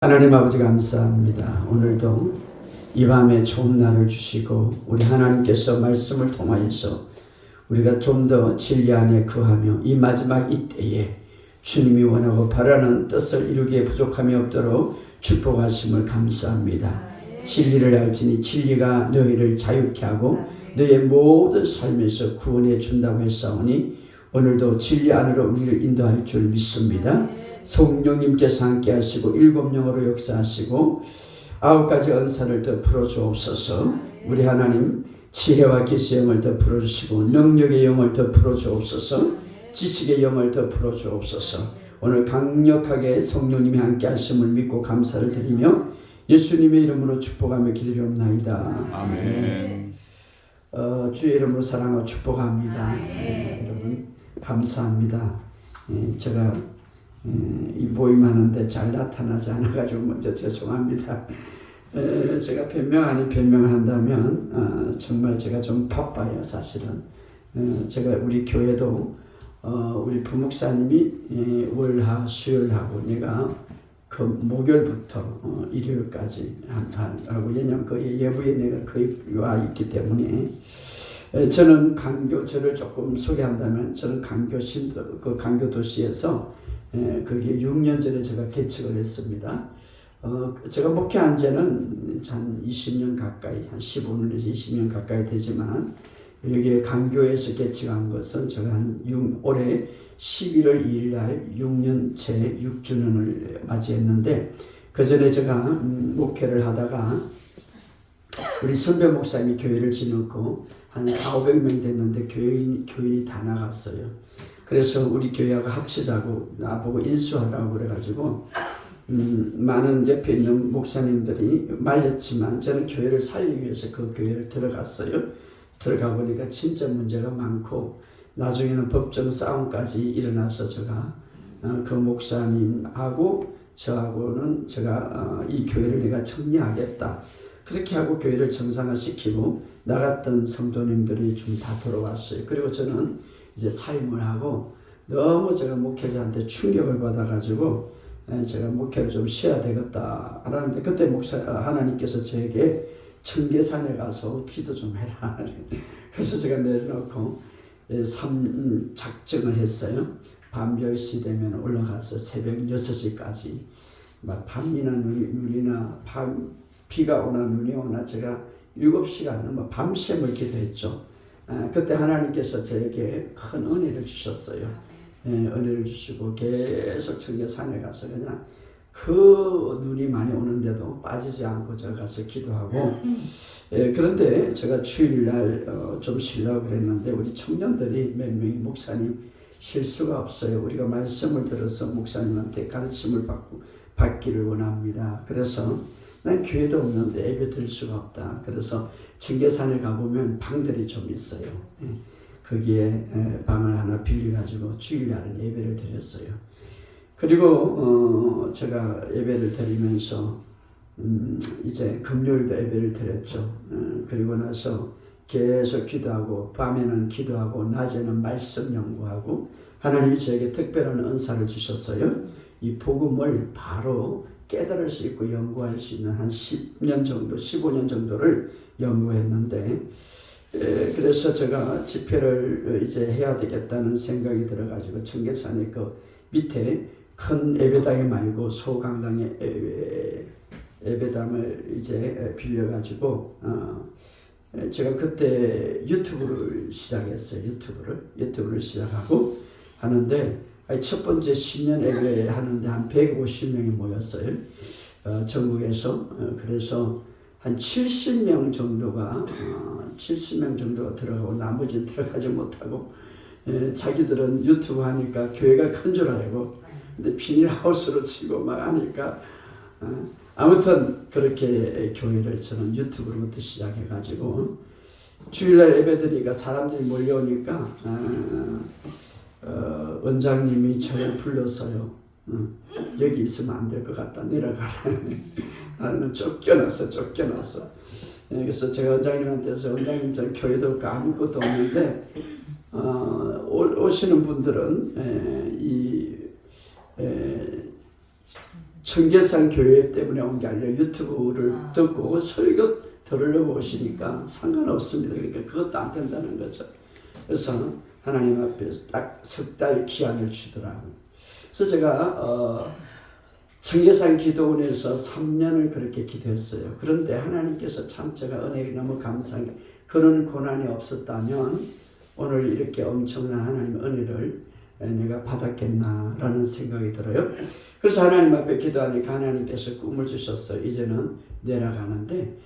하나님 아버지 감사합니다. 오늘도 이 밤에 좋은 날을 주시고 우리 하나님께서 말씀을 통하여서 우리가 좀 더 진리 안에 거하며 이 마지막 이때에 주님이 원하고 바라는 뜻을 이루기에 부족함이 없도록 축복하심을 감사합니다. 진리를 알지니 진리가 너희를 자유케 하고 너희의 모든 삶에서 구원해 준다고 했사오니 오늘도 진리 안으로 우리를 인도할 줄 믿습니다. 성령님께서 함께 하시고 일곱 영으로 역사하시고 아홉 가지 은사를 더 풀어주옵소서. 우리 하나님 지혜와 계시의 영을 더 풀어주시고 능력의 영을 더 풀어주옵소서. 지식의 영을 더 풀어주옵소서. 오늘 강력하게 성령님이 함께 하심을 믿고 감사를 드리며 예수님의 이름으로 축복하며 기도하옵나이다. 아멘. 주의 이름으로 사랑하고 축복합니다. 여러분 감사합니다. 제가 이 모임하는데 잘 나타나지 않아가지고 먼저 죄송합니다. 제가 변명 아닌 변명을 한다면 정말 제가 좀 바빠요. 사실은 제가 우리 교회도 우리 부목사님이 월화 수요일하고 내가 그 목요일부터 일요일까지 하고 왜냐면 그 예부에 내가 거의 와 있기 때문에 저는 강교 저를 조금 소개한다면 저는 강교 신도 그 강교 도시에서 그게 6년 전에 제가 개척을 했습니다. 제가 목회한 지는 한 20년 가까이, 한 15년에서 20년 가까이 되지만, 여기에 강교에서 개척한 것은 제가 올해 11월 2일 날 6년째 6주년을 맞이했는데, 그 전에 제가 목회를 하다가, 우리 선배 목사님이 교회를 지놓고 한 400~500명 됐는데, 교인이 다 나갔어요. 그래서 우리 교회하고 합치자고 나보고 인수하라고 그래가지고 많은 옆에 있는 목사님들이 말렸지만 저는 교회를 살리기 위해서 그 교회를 들어갔어요. 들어가 보니까 진짜 문제가 많고 나중에는 법정 싸움까지 일어나서 제가 그 목사님하고 저하고는 제가 이 교회를 내가 정리하겠다. 그렇게 하고 교회를 정상화시키고 나갔던 성도님들이 좀 다 돌아왔어요. 그리고 저는 이제 사임을 하고 너무 제가 목회자한테 충격을 받아가지고 제가 목회를 좀 쉬어야 되겠다 하는데 그때 하나님께서 저에게 청계산에 가서 기도 좀 해라. 그래서 제가 내려놓고 작정을 했어요. 밤 10시 되면 올라가서 새벽 6시까지 막 밤이나 눈이나 비가 오나 눈이 오나 제가 7시간 넘어 밤샘을 기도했죠. 그때 하나님께서 저에게 큰 은혜를 주셨어요. 은혜를 주시고 계속 청계산에 가서 그냥 그 눈이 많이 오는데도 빠지지 않고 저 가서 기도하고 그런데 제가 주일날 좀 쉬려고 그랬는데 우리 청년들이 몇 명이 목사님 쉴 수가 없어요. 우리가 말씀을 들어서 목사님한테 가르침을 받기를 원합니다. 그래서 난 교회도 없는데 예배 드릴 수가 없다. 그래서 청계산에 가보면 방들이 좀 있어요. 거기에 방을 하나 빌려가지고 주일날 예배를 드렸어요. 그리고 제가 예배를 드리면서 이제 금요일도 예배를 드렸죠. 그리고 나서 계속 기도하고 밤에는 기도하고 낮에는 말씀 연구하고 하나님이 저에게 특별한 은사를 주셨어요. 이 복음을 바로 깨달을 수 있고 연구할 수 있는 한 10년 정도, 15년 정도를 연구했는데 그래서 제가 집회를 이제 해야 되겠다는 생각이 들어가지고 청계산에 그 밑에 큰 예배당이 말고 소강당의 예배당을 이제 빌려가지고 제가 그때 유튜브를 시작했어요. 유튜브를 시작하고 하는데 첫 번째 신년 예배 하는데 한 150명이 모였어요. 전국에서. 그래서 한 70명 정도가 들어가고 나머지는 들어가지 못하고 자기들은 유튜브 하니까 교회가 큰 줄 알고 근데 비닐하우스로 치고 막 하니까 아무튼 그렇게 교회를 저는 유튜브로부터 시작해가지고 주일날 예배 드리니까 사람들이 몰려오니까 원장님이 저를 불러서요. 여기 있으면 안 될 것 같다. 내려가라. 나는 쫓겨났어. 그래서 제가 원장님한테서 원장님 저 교회도 없고 아무것도 없는데 오시는 분들은 청계산 교회 때문에 온 게 아니라 유튜브를 듣고 설교 들으려고 오시니까 상관없습니다. 그러니까 그것도 안 된다는 거죠. 그래서 하나님 앞에 딱 석 달 기한을 주더라고요. 그래서 제가 청계산 기도원에서 3년을 그렇게 기도했어요. 그런데 하나님께서 참 제가 은혜가 너무 감사한 게 그런 고난이 없었다면 오늘 이렇게 엄청난 하나님의 은혜를 내가 받았겠나라는 생각이 들어요. 그래서 하나님 앞에 기도하니까 하나님께서 꿈을 주셨어요. 이제는 내려가는데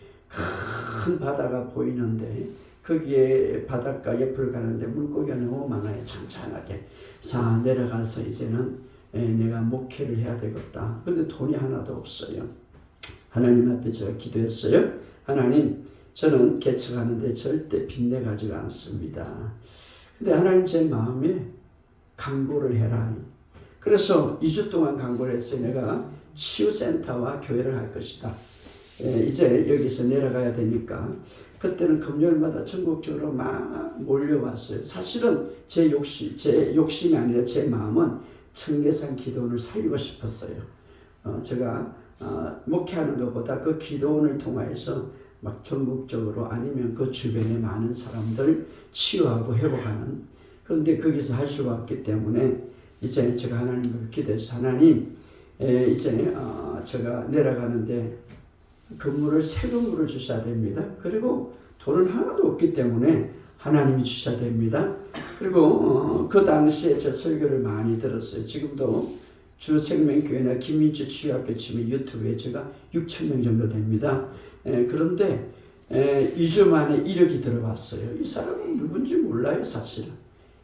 큰 바다가 보이는데 거기에 바닷가 옆을 가는데 물고기가 너무 많아요. 찬찬하게. 자, 내려가서 이제는 내가 목회를 해야 되겠다. 근데 돈이 하나도 없어요. 하나님 앞에 제가 기도했어요. 하나님, 저는 개척하는데 절대 빚내 가지가 않습니다. 근데 하나님 제 마음에 강구를 해라. 그래서 2주 동안 강구를 했어요. 내가 치유센터와 교회를 할 것이다. 이제 여기서 내려가야 되니까 그때는 금요일마다 전국적으로 막 몰려왔어요. 사실은 제 욕심이 아니라 제 마음은 청계산 기도원을 살리고 싶었어요. 제가 목회하는 것보다 그 기도원을 통해서 막 전국적으로 아니면 그 주변에 많은 사람들 치유하고 회복하는, 그런데 거기서 할 수가 없기 때문에 이제 제가 하나님을 기도해서 하나님, 이제 제가 내려가는데 건물을 새 건물을 주셔야 됩니다. 그리고 돈은 하나도 없기 때문에 하나님이 주셔야 됩니다. 그리고 그 당시에 제 설교를 많이 들었어요. 지금도 주생명교회나 김민주 치유학교 치면 유튜브에 제가 6,000명 정도 됩니다. 그런데 2주 만에 1억이 들어왔어요. 이 사람은 누군지 몰라요, 사실은.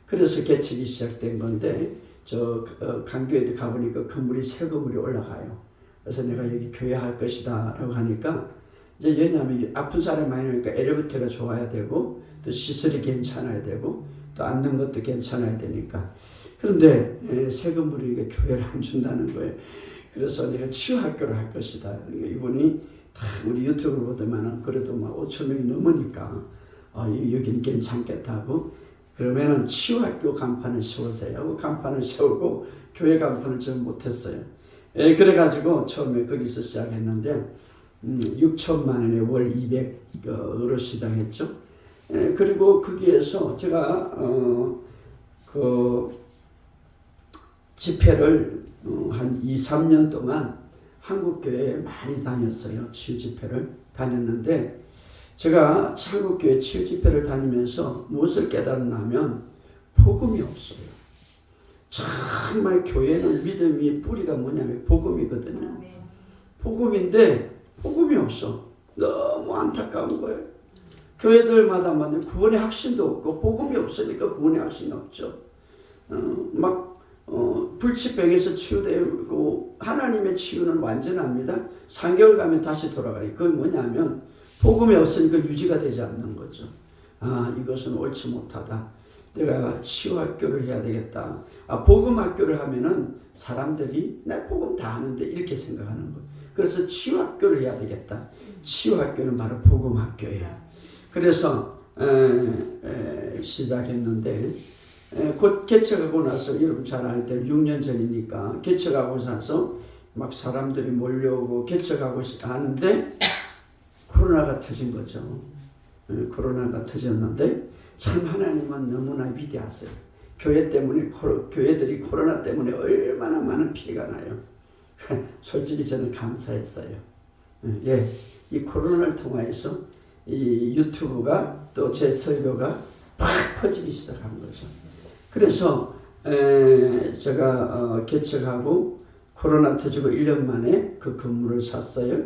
그래서 개척이 시작된 건데 저 강교회도 가보니까 건물이 새 건물이 올라가요. 그래서 내가 여기 교회 할 것이다 라고 하니까 이제 왜냐하면 아픈 사람이 많이 오니까 엘리베이터가 좋아야 되고 또 시설이 괜찮아야 되고 또 앉는 것도 괜찮아야 되니까. 그런데 새 건물이 이게 교회를 안 준다는 거예요. 그래서 내가 치유학교를 할 것이다. 그러니까 이분이 다 우리 유튜브를 보더만은 그래도 막 5,000명이 넘으니까 여기는 괜찮겠다고, 그러면은 치유학교 간판을 세우세요 하고 간판을 세우고 교회 간판을 전 못했어요. 그래가지고 처음에 거기서 시작했는데 6천만 원에 월 200으로 시작했죠. 그리고 거기에서 제가 그 집회를 한 2, 3년 동안 한국교회에 많이 다녔어요. 치유 집회를 다녔는데 제가 한국교회 치유 집회를 다니면서 무엇을 깨달았냐면 복음이 없어요. 정말 교회는 믿음이 뿌리가 뭐냐면 복음이거든요. 복음인데 복음이 없어. 너무 안타까운 거예요. 교회들마다 구원의 확신도 없고 복음이 없으니까 구원의 확신이 없죠. 불치병에서 치유되고 하나님의 치유는 완전합니다. 3개월 가면 다시 돌아가요. 그게 뭐냐면 복음이 없으니까 유지가 되지 않는 거죠. 이것은 옳지 못하다. 내가 치유학교를 해야 되겠다. 복음학교를 하면은 사람들이 나 복음 다 아는데 이렇게 생각하는 거예요. 그래서 치유학교를 해야 되겠다. 치유학교는 바로 복음학교예요. 그래서 시작했는데 곧 개척하고 나서 여러분 잘 알 때 6년 전이니까 개척하고 나서 막 사람들이 몰려오고 개척하고 하는데 코로나가 터진 거죠. 코로나가 터졌는데 참 하나님은 너무나 위대하세요. 교회들이 코로나 때문에 얼마나 많은 피해가 나요. 솔직히 저는 감사했어요. 이 코로나를 통해서 이 유튜브가 또 제 설교가 팍 퍼지기 시작한 거죠. 그래서 제가 개척하고 코로나 터지고 1년 만에 그 건물을 샀어요.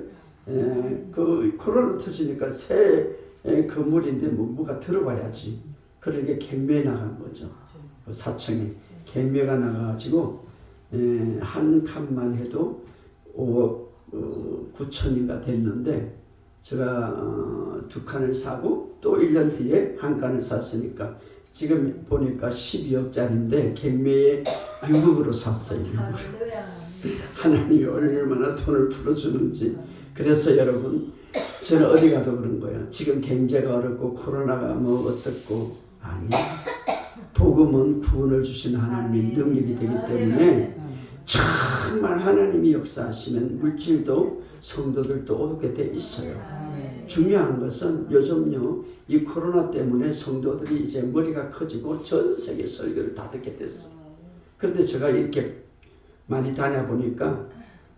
그 코로나 터지니까 새 건물인데 뭐가 들어와야지. 그러게 경매에 나간 거죠. 그 4층에 경매가 나가가지고 한 칸만 해도 5억 9천인가 됐는데 제가 2칸을 사고 또 1년 뒤에 한 칸을 샀으니까 지금 보니까 12억짜리인데 경매에 6억으로 샀어요. 6억으로. 하나님이 얼마나 돈을 풀어주는지. 그래서 여러분 저는 어디 가도 그런 거예요. 지금 경제가 어렵고 코로나가 뭐 어떻고 아니요. 복음은 구원을 주시는 하나님의 능력이 되기 때문에 정말 하나님이 역사하시면 물질도 성도들도 오게 돼 있어요. 중요한 것은 요즘요 이 코로나 때문에 성도들이 이제 머리가 커지고 전 세계 설교를 다 듣게 됐어요. 그런데 제가 이렇게 많이 다녀보니까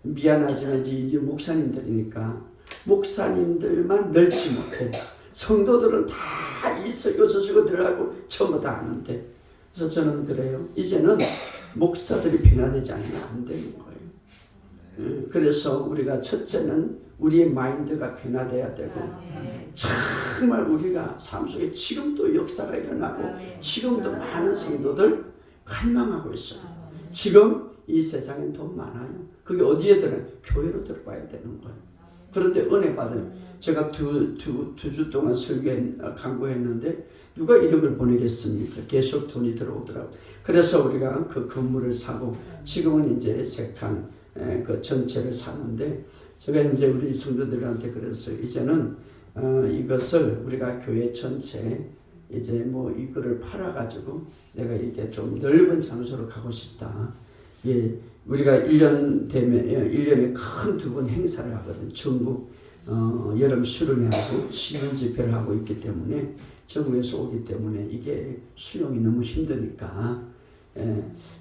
미안하지만 이제 목사님들이니까 목사님들만 넓지 못해. 성도들은 다 이 설교 저 설교 들어가고 전부 다 아는데, 그래서 저는 그래요. 이제는 목사들이 변화되지 않으면 안 되는 거예요. 그래서 우리가 첫째는 우리의 마인드가 변화돼야 되고, 정말 우리가 삶 속에 지금도 역사가 일어나고 지금도 많은 성도들 갈망하고 있어요. 지금 이 세상엔 돈 많아요. 그게 어디에 들어요? 교회로 들어가야 되는 거예요. 그런데 은혜 받은 제가 두 주 동안 강구했는데 누가 1억을 보내겠습니까? 계속 돈이 들어오더라고요. 그래서 우리가 그 건물을 사고 지금은 이제 세 칸 그 전체를 사는데, 제가 이제 우리 성도들한테 그랬어요. 이제는 이것을 우리가 교회 전체 이제 뭐 이거를 팔아가지고 내가 이게 좀 넓은 장소로 가고 싶다. 예, 우리가 1년 되면 1년에 큰 2번 행사를 하거든. 전국 여름 수련회하고 신년 집회를 하고 있기 때문에 전국에서 오기 때문에 이게 수용이 너무 힘드니까.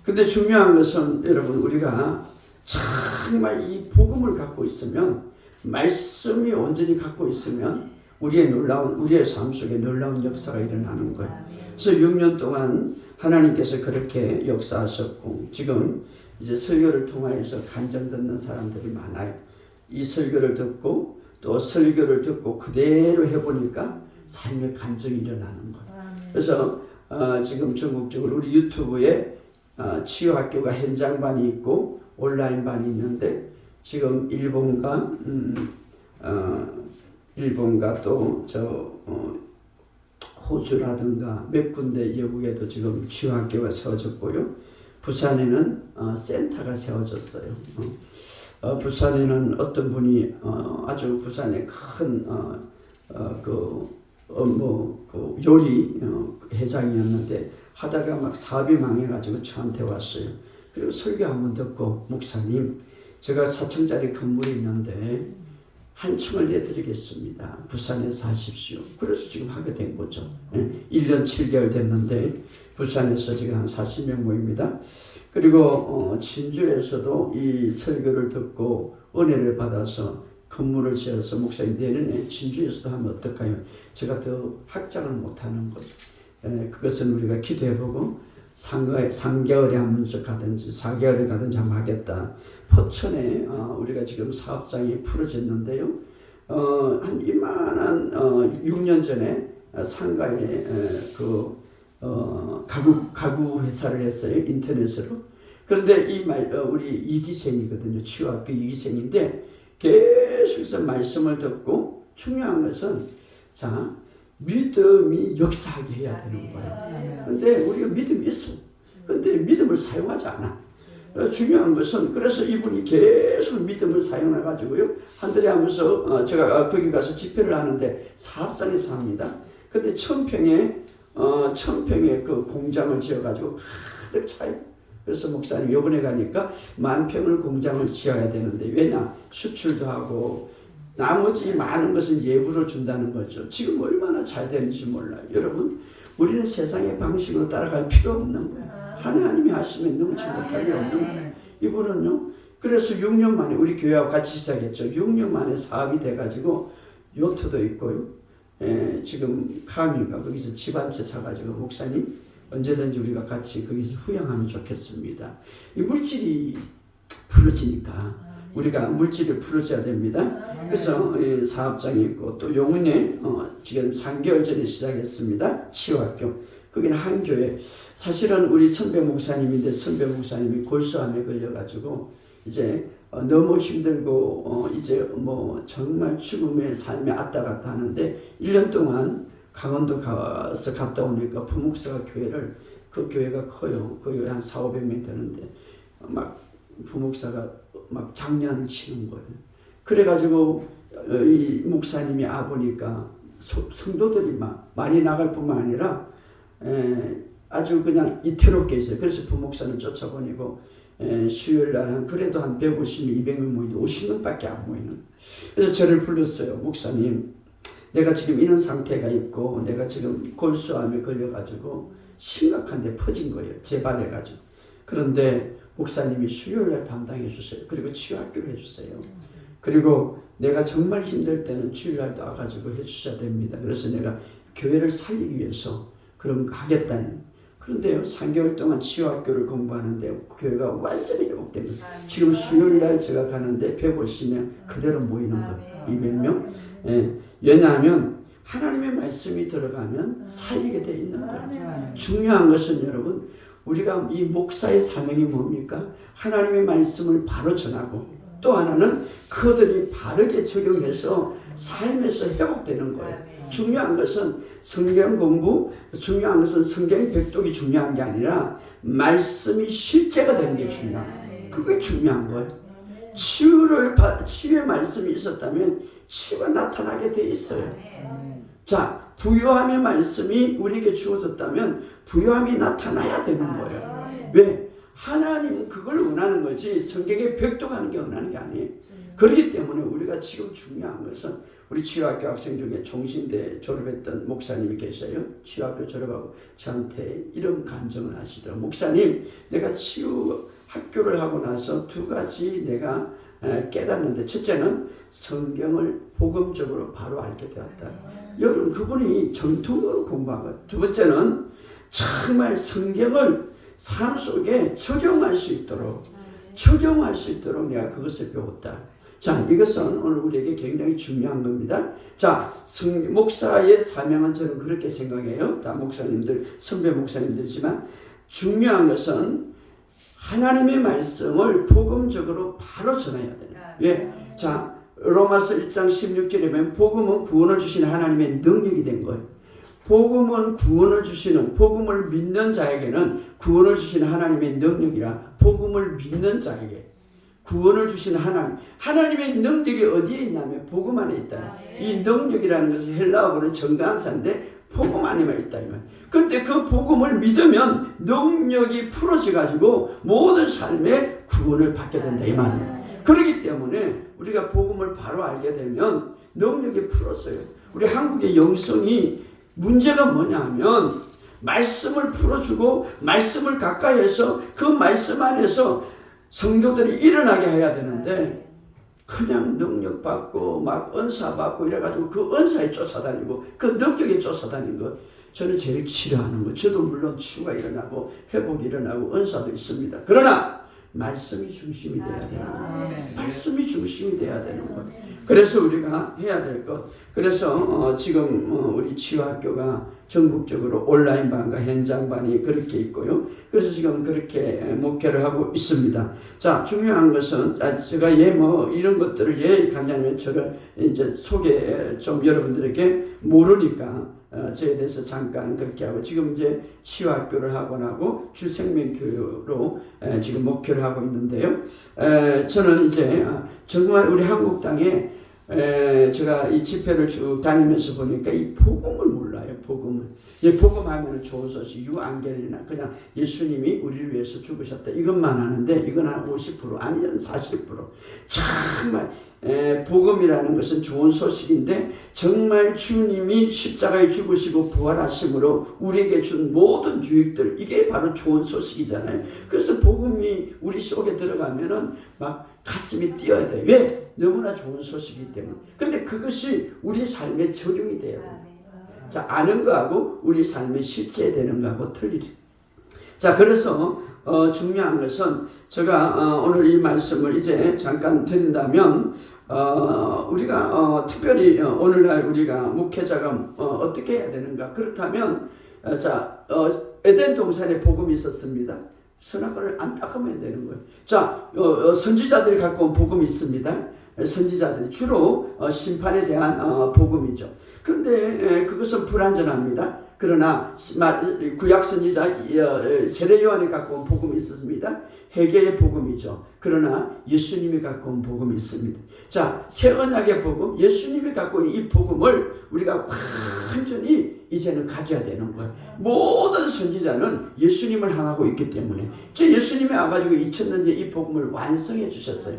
근데 중요한 것은 여러분 우리가 정말 이 복음을 갖고 있으면, 말씀이 온전히 갖고 있으면 우리의 삶 속에 놀라운 역사가 일어나는 거예요. 그래서 6년 동안 하나님께서 그렇게 역사하셨고, 지금 이제 설교를 통하여서 간증 듣는 사람들이 많아요. 이 설교를 듣고 또 설교를 듣고 그대로 해보니까 삶의 간증이 일어나는 거예요. 그래서 지금 전국적으로 우리 유튜브에 치유학교가 현장반이 있고 온라인반이 있는데, 지금 일본과 또 호주라든가 몇 군데 영국에도 지금 치유학교가 세워졌고요. 부산에는 센터가 세워졌어요. 부산에는 어떤 분이 아주 부산에 큰 요리 회장이었는데 하다가 막 사업이 망해가지고 저한테 왔어요. 그리고 설교 한번 듣고, 목사님 제가 4층짜리 건물이 있는데 한 층을 내드리겠습니다. 부산에 사십시오. 그래서 지금 하게 된 거죠. 1년 7개월 됐는데 부산에서 지금 한 40명 모입니다. 그리고 진주에서도 이 설교를 듣고 은혜를 받아서 건물을 지어서, 목사님 내년에 진주에서도 하면 어떨까요? 제가 더 확장을 못하는 거죠. 그것은 우리가 기도해보고 3개월에 한 번씩 가든지 4개월에 가든지 한번 하겠다. 포천에 우리가 지금 사업장이 풀어졌는데요. 한 이만한 6년 전에 상가에 가구 회사를 했어요. 인터넷으로. 그런데 우리 이기생이거든요. 치유학교 이기생인데 계속해서 말씀을 듣고, 중요한 것은 믿음이 역사하게 해야 되는 거예요. 근데 우리가 믿음이 있어. 근데 믿음을 사용하지 않아. 중요한 것은, 그래서 이분이 계속 믿음을 사용해가지고요. 한 달에 하면서 제가 거기 가서 집회를 하는데 사업장에서 합니다. 근데 천평에 그 공장을 지어가지고 가득 차요. 그래서 목사님 이번에 가니까 10,000평을 공장을 지어야 되는데, 왜냐? 수출도 하고 나머지 많은 것은 예부로 준다는 거죠. 지금 얼마나 잘 되는지 몰라요. 여러분, 우리는 세상의 방식으로 따라갈 필요 없는 거예요. 하나님이 하시면 넘치 못할 게 없는 거예요. 이분은요, 그래서 6년 만에 우리 교회하고 같이 시작했죠. 6년 만에 사업이 돼가지고 요트도 있고요. 지금 카미가 거기서 집 한 채 사가지고, 목사님 언제든지 우리가 같이 거기서 후양하면 좋겠습니다. 이 물질이 풀어지니까 우리가 물질을 풀어줘야 됩니다. 그래서 사업장이 있고, 또 용인에 지금 3개월 전에 시작했습니다. 치유학교. 거기는 한 교회. 사실은 우리 선배 목사님인데, 선배 목사님이 골수암에 걸려가지고 이제 너무 힘들고 이제 뭐 정말 죽음의 삶에 왔다 갔다 하는데, 1년 동안 강원도 가서 갔다 오니까 부목사가 그 교회가 커요. 그 교회 한 400~500명 되는데 막 부목사가 막 장난을 치는 거예요. 그래가지고 이 목사님이 보니까 성도들이 막 많이 나갈 뿐만 아니라 아주 그냥 이태롭게 있어요. 그래서 부목사는 쫓아보내고 수요일 날은 그래도 한 150명, 200명 모이는데 50명밖에 안 모이는. 그래서 저를 불렀어요. 목사님, 내가 지금 이런 상태가 있고 내가 지금 골수암에 걸려가지고 심각한데 퍼진 거예요. 재발해가지고. 그런데 목사님이 수요일날 담당해 주세요. 그리고 치유학교를 해주세요. 그리고 내가 정말 힘들 때는 주일날도 와가지고 해주셔야 됩니다. 그래서 내가 교회를 살리기 위해서 그런 거 하겠다니. 그런데요, 3개월 동안 치유학교를 공부하는데 교회가 완전히 회복됩니다. 지금 수요일날 제가 가는데 150명 그대로 모이는 거예요. 200명. 예. 왜냐하면 하나님의 말씀이 들어가면 살리게 돼 있는 거예요. 중요한 것은 여러분, 우리가 이 목사의 사명이 뭡니까? 하나님의 말씀을 바로 전하고 또 하나는 그들이 바르게 적용해서 삶에서 회복되는 거예요. 중요한 것은 성경 공부, 중요한 것은 성경 백독이 중요한 게 아니라 말씀이 실제가 되는 게 중요한 거예요. 그게 중요한 거예요. 치유의 말씀이 있었다면 치유가 나타나게 돼 있어요. 자, 부요함의 말씀이 우리에게 주어졌다면 부요함이 나타나야 되는 거예요. 왜? 하나님은 그걸 원하는 거지 성경에 백독하는 게 원하는 게 아니에요. 그렇기 때문에 우리가 지금 중요한 것은 우리 치유학교 학생 중에 종신대 졸업했던 목사님이 계셔요. 치유학교 졸업하고 저한테 이런 간증을 하시더라고요. 목사님, 내가 치유학교를 하고 나서 두 가지 내가 깨닫는데, 첫째는 성경을 복음적으로 바로 알게 되었다. 여러분, 그분이 전통으로 공부한 거예요. 두 번째는 정말 성경을 삶 속에 적용할 수 있도록 내가 그것을 배웠다. 자, 이것은 오늘 우리에게 굉장히 중요한 겁니다. 자, 목사의 사명은 저는 그렇게 생각해요. 다 목사님들, 선배 목사님들이지만 중요한 것은 하나님의 말씀을 복음적으로 바로 전해야 돼요. 왜? 자, 로마서 1장 16절에 보면 복음은 구원을 주시는 하나님의 능력이 된 거예요. 복음은 구원을 주시는, 복음을 믿는 자에게는 구원을 주시는 하나님의 능력이라, 복음을 믿는 자에게 구원을 주시는 하나님의 능력이 어디에 있냐면 복음 안에 있다. 이 능력이라는 것은 헬라어로는 정관사인데 복음 안에만 있다. 그런데 그 복음을 믿으면 능력이 풀어져가지고 모든 삶에 구원을 받게 된다 이 말이에요. 그렇기 때문에 우리가 복음을 바로 알게 되면 능력이 풀어져요. 우리 한국의 영성이 문제가 뭐냐면 말씀을 풀어주고 말씀을 가까이 해서 그 말씀 안에서 성도들이 일어나게 해야 되는데 그냥 능력 받고 막 은사 받고 이래가지고 그 은사에 쫓아다니고 그 능력에 쫓아다니는 거 저는 제일 싫어하는 거. 저도 물론 치유가 일어나고 회복이 일어나고 은사도 있습니다. 그러나 말씀이 중심이 돼야 되는 거예요. 말씀이 중심이 돼야 되는 거예요. 그래서 우리가 해야 될 것. 그래서 지금 우리 치유학교가 전국적으로 온라인반과 현장반이 그렇게 있고요. 그래서 지금 그렇게 목회를 하고 있습니다. 자, 중요한 것은 제가 이런 것들을 간장면 저를 이제 소개 좀 여러분들에게 모르니까 저에 대해서 잠깐 그렇게 하고 지금 이제 치유학교를 하고 나고 주생명교로 지금 목회를 하고 있는데요. 저는 이제 정말 우리 한국 땅에 제가 이 집회를 쭉 다니면서 보니까 이 복음을 몰라요. 복음을. 복음 하면 좋은 소식, 유앙겔리나 그냥 예수님이 우리를 위해서 죽으셨다 이것만 하는데 이건 한 50% 아니면 40%. 정말 복음이라는 것은 좋은 소식인데 정말 주님이 십자가에 죽으시고 부활하심으로 우리에게 준 모든 유익들 이게 바로 좋은 소식이잖아요. 그래서 복음이 우리 속에 들어가면은 막 가슴이 뛰어야 돼요. 왜? 너무나 좋은 소식이기 때문에. 근데 그것이 우리 삶에 적용이 돼야 돼요. 자, 아는 거하고 우리 삶에 실제되는 거하고 틀리죠. 자, 그래서 중요한 것은 제가 오늘 이 말씀을 이제 잠깐 드린다면 우리가 특별히 오늘날 우리가 목회자가 어떻게 해야 되는가? 그렇다면 에덴 동산에 복음이 있었습니다. 수납을 안 닦으면 되는 거예요. 자, 선지자들이 갖고 온 복음이 있습니다. 선지자들이 주로 심판에 대한 복음이죠. 그런데 그것은 불완전합니다. 그러나 구약 선지자 세례 요한이 갖고 온 복음이 있습니다. 회개의 복음이죠. 그러나 예수님이 갖고 온 복음이 있습니다. 자, 새 언약의 복음, 예수님이 갖고 있는 이 복음을 우리가 완전히 이제는 가져야 되는 거예요. 모든 선지자는 예수님을 향하고 있기 때문에 예수님이 와가지고 2000년 전 이 복음을 완성해 주셨어요.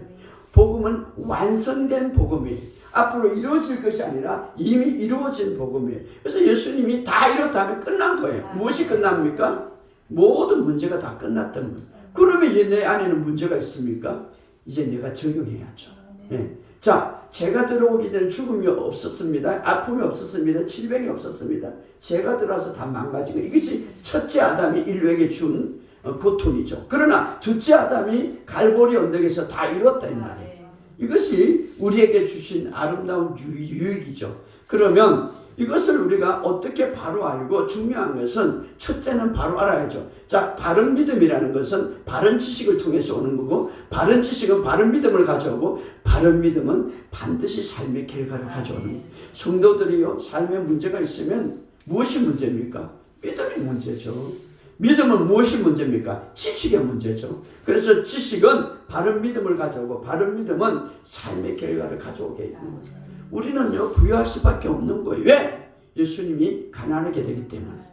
복음은 완성된 복음이에요. 앞으로 이루어질 것이 아니라 이미 이루어진 복음이에요. 그래서 예수님이 다 이렇다면 끝난 거예요. 무엇이 끝납니까? 모든 문제가 다 끝났던 거예요. 그러면 이제 내 안에는 문제가 있습니까? 이제 내가 적용해야죠. 네. 자, 제가 들어오기 전에 죽음이 없었습니다. 아픔이 없었습니다. 질병이 없었습니다. 제가 들어와서 다 망가지고, 이것이 첫째 아담이 인류에게 준 고통이죠. 그러나 둘째 아담이 갈보리 언덕에서 다 이뤘다 이 말이에요. 이것이 우리에게 주신 아름다운 유익이죠. 그러면 이것을 우리가 어떻게 바로 알고, 중요한 것은 첫째는 바로 알아야죠. 자, 바른 믿음이라는 것은 바른 지식을 통해서 오는 거고, 바른 지식은 바른 믿음을 가져오고, 바른 믿음은 반드시 삶의 결과를 가져오는 거예요. 성도들이요, 삶에 문제가 있으면 무엇이 문제입니까? 믿음이 문제죠. 믿음은 무엇이 문제입니까? 지식의 문제죠. 그래서 지식은 바른 믿음을 가져오고, 바른 믿음은 삶의 결과를 가져오게 있는 거예요. 우리는요, 부유할 수밖에 없는 거예요. 왜? 예수님이 가난하게 되기 때문에.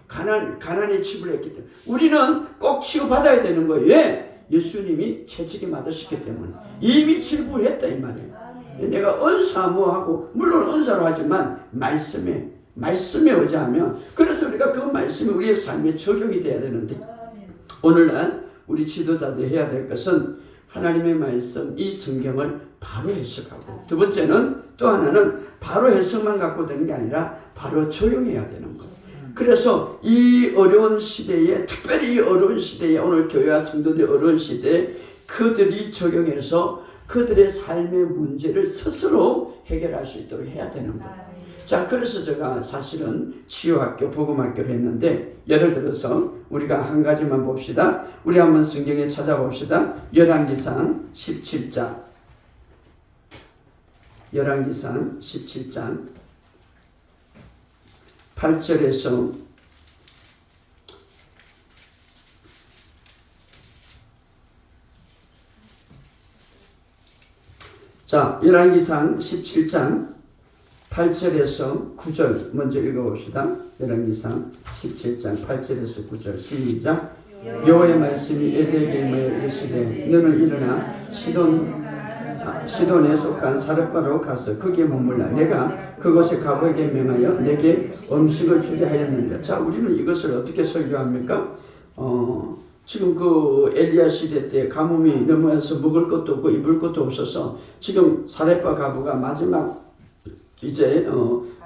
가난에 치부했기 때문에. 우리는 꼭 치유받아야 되는 거예요. 왜? 예수님이 채찍이 맞으셨기 때문에. 이미 치유했다 이 말이에요. 내가 은사무하고, 물론 은사로 하지만 말씀에 의지하면, 그래서 우리가 그 말씀이 우리의 삶에 적용이 돼야 되는데, 오늘날 우리 지도자들이 해야 될 것은 하나님의 말씀, 이 성경을 바로 해석하고, 두 번째는, 또 하나는 바로 해석만 갖고 되는 게 아니라 바로 적용해야 되는 거예요. 그래서 이 어려운 시대에, 특별히 이 어려운 시대에, 오늘 교회와 성도들의 어려운 시대에 그들이 적용해서 그들의 삶의 문제를 스스로 해결할 수 있도록 해야 되는 거예요. 자, 그래서 제가 사실은 치유학교, 복음학교를 했는데, 예를 들어서 우리가 한 가지만 봅시다. 우리 한번 성경에 찾아봅시다. 열왕기상 17장. 열왕기상 17장 8절에서 자, 열왕기상 17장 8절에서 9절 먼저 읽어봅시다. 열왕기상 17장 8절에서 9절 시작. 여호와의 말씀이 엘리야에게 임하여 이르시되 너는 일어나 시돈에 속한 사렙바로 가서 거기에 머물라. 내가 그곳에 가보에게 명하여 내게 음식을 주게 하였느니라. 자, 우리는 이것을 어떻게 설교합니까? 지금 그 엘리야 시대 때 가뭄이 넘어와서 먹을 것도 없고 입을 것도 없어서 지금 사렙바 가부가 마지막 이제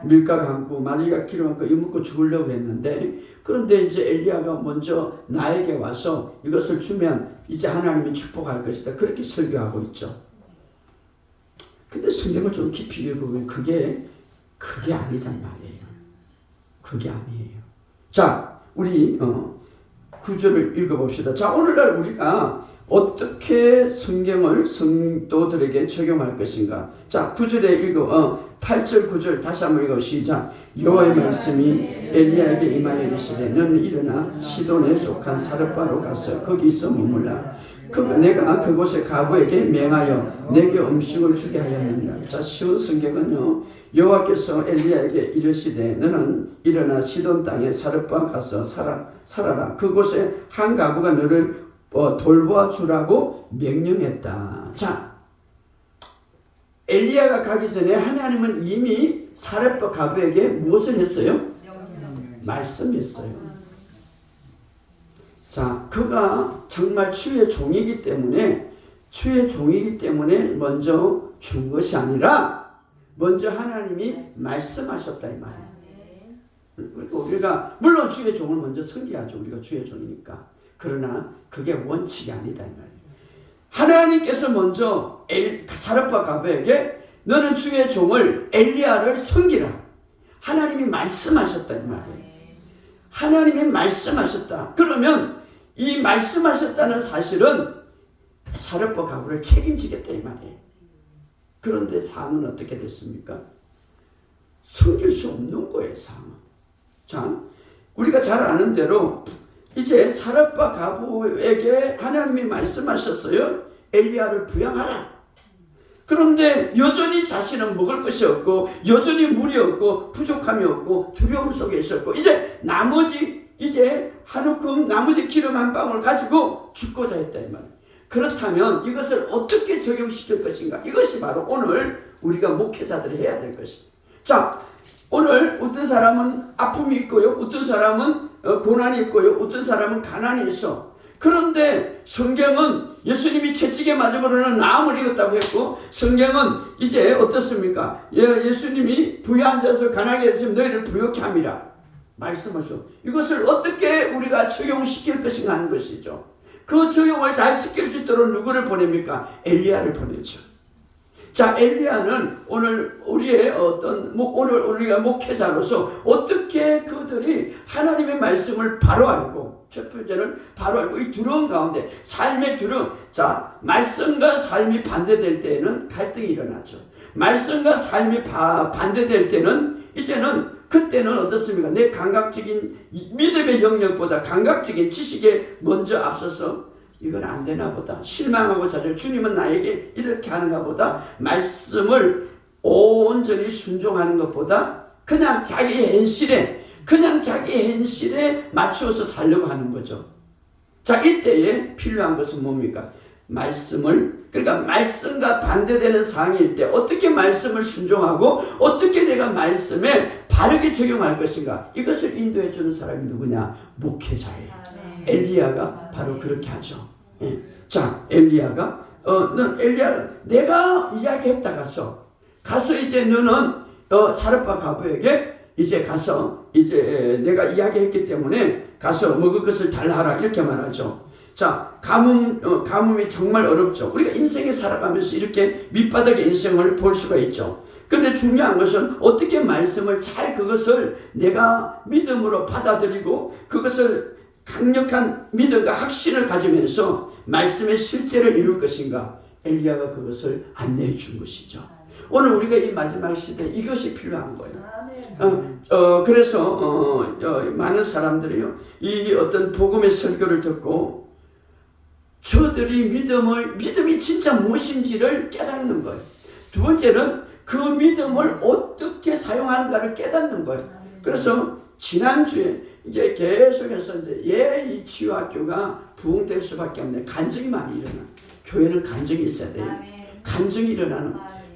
밀가루 한고 마지막 기름 한고 이거 먹고 죽으려고 했는데, 그런데 이제 엘리야가 먼저 나에게 와서 이것을 주면 이제 하나님이 축복할 것이다, 그렇게 설교하고 있죠. 근데 성경을 좀 깊이 읽어보면 그게 아니단 말이에요. 그게 아니에요. 자, 우리 9절을 읽어봅시다. 자, 오늘날 우리가 어떻게 성경을 성도들에게 적용할 것인가. 자, 9절에 8절 9절 다시 한번 읽어 시작. 여호와의 말씀이 엘리야에게 임하여 이르시되 너는 일어나 시돈에 속한 사렙바로 가서 거기서 머물라. 내가 그곳에 가부에게 명하여 내게 음식을 주게 하였느니라. 자, 쉬운 성경은요, 여호와께서 엘리야에게 이르시되 너는 일어나 시돈 땅에 사렙바 가서 살아라. 그곳에 한 가부가 너를 돌보아 주라고 명령했다. 자, 엘리야가 가기 전에 하나님은 이미 사렙바 가부에게 무엇을 했어요? 말씀했어요. 자, 그가 정말 주의 종이기 때문에 먼저 준 것이 아니라 먼저 하나님이 말씀하셨다 이 말이에요. 우리가 물론 주의 종을 먼저 섬겨야죠. 우리가 주의 종이니까. 그러나 그게 원칙이 아니다 이 말이에요. 하나님께서 먼저 사렙바 가부에게 너는 주의 종을 엘리야를 섬기라. 하나님이 말씀하셨다 이 말이에요. 하나님이 말씀하셨다. 그러면 이 말씀하셨다는 사실은 사렙바 가부를 책임지겠다 이 말이에요. 그런데 상은 어떻게 됐습니까? 섬길 수 없는 거예요, 상은. 자, 우리가 잘 아는 대로 이제 사렙바 가부에게 하나님이 말씀하셨어요. 엘리야를 부양하라. 그런데 여전히 자신은 먹을 것이 없고 여전히 물이 없고 부족함이 없고 두려움 속에 있었고 이제 한우큼 나머지 기름 한 방울 가지고 죽고자 했다 이 말이에요. 그렇다면 이것을 어떻게 적용시킬 것인가? 이것이 바로 오늘 우리가 목회자들이 해야 될 것입니다. 자, 오늘 어떤 사람은 아픔이 있고요, 어떤 사람은 고난이 있고요, 어떤 사람은 가난이 있어. 그런데 성경은 예수님이 채찍에 맞아버리는 나음을 입었다고 했고, 성경은 이제 어떻습니까? 예수님이 부유한 자에서 가난하게 했으면 너희를 부유케 함이라 말씀하셔. 이것을 어떻게 우리가 적용시킬 것인가 하는 것이죠. 그 적용을 잘 시킬 수 있도록 누구를 보냅니까? 엘리야를 보내죠. 자, 엘리야는 오늘 오늘 우리가 목회자로서 어떻게 그들이 하나님의 말씀을 바로 알고, 첫 번째는 바로 알고, 이 두려움 가운데, 삶의 두려움. 자, 말씀과 삶이 반대될 때에는 갈등이 일어나죠. 말씀과 삶이 반대될 때는 그때는 어떻습니까? 내 감각적인 믿음의 영역보다 감각적인 지식에 먼저 앞서서 이건 안 되나 보다, 실망하고 자주 주님은 나에게 이렇게 하는가 보다, 말씀을 온전히 순종하는 것보다 그냥 자기 현실에 맞추어서 살려고 하는 거죠. 자, 이때에 필요한 것은 뭡니까? 그러니까 말씀과 반대되는 상황일 때 어떻게 말씀을 순종하고 어떻게 내가 말씀에 바르게 적용할 것인가, 이것을 인도해 주는 사람이 누구냐? 목회자예요. 엘리야가 바로 그렇게 하죠. 예. 자, 엘리야가 내가 이야기했다 가서 이제 너는 사르밧 과부에게 이제 가서 이제 내가 이야기했기 때문에 가서 먹을 것을 달라하라 이렇게 말하죠. 자, 가뭄이 정말 어렵죠. 우리가 인생에 살아가면서 이렇게 밑바닥의 인생을 볼 수가 있죠. 그런데 중요한 것은 어떻게 말씀을 그것을 내가 믿음으로 받아들이고 그것을 강력한 믿음과 확신을 가지면서 말씀의 실제를 이룰 것인가, 엘리야가 그것을 안내해 준 것이죠. 오늘 우리가 이 마지막 시대에 이것이 필요한 거예요. 그래서 많은 사람들이요, 이 어떤 복음의 설교를 듣고 저들이 믿음이 진짜 무엇인지를 깨닫는 거예요. 두 번째는 그 믿음을 어떻게 사용하는가를 깨닫는 거예요. 그래서 지난주에 이제 계속해서 이 치유학교가 부흥될 수밖에 없네. 간증이 많이 일어나. 교회는 간증이 있어야 돼요. 간증이 일어나는.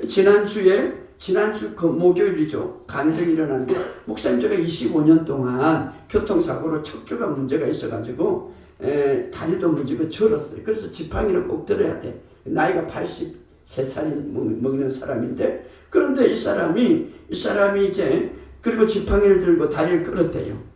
지난주 그 목요일이죠. 간증이 일어나는데, 목사님 제가 25년 동안 교통사고로 척추가 문제가 있어가지고 다리도 문제가 절었어요. 그래서 지팡이를 꼭 들어야 돼. 나이가 83살이 먹는 사람인데, 그런데 이 사람이 이제 그리고 지팡이를 들고 다리를 끌었대요.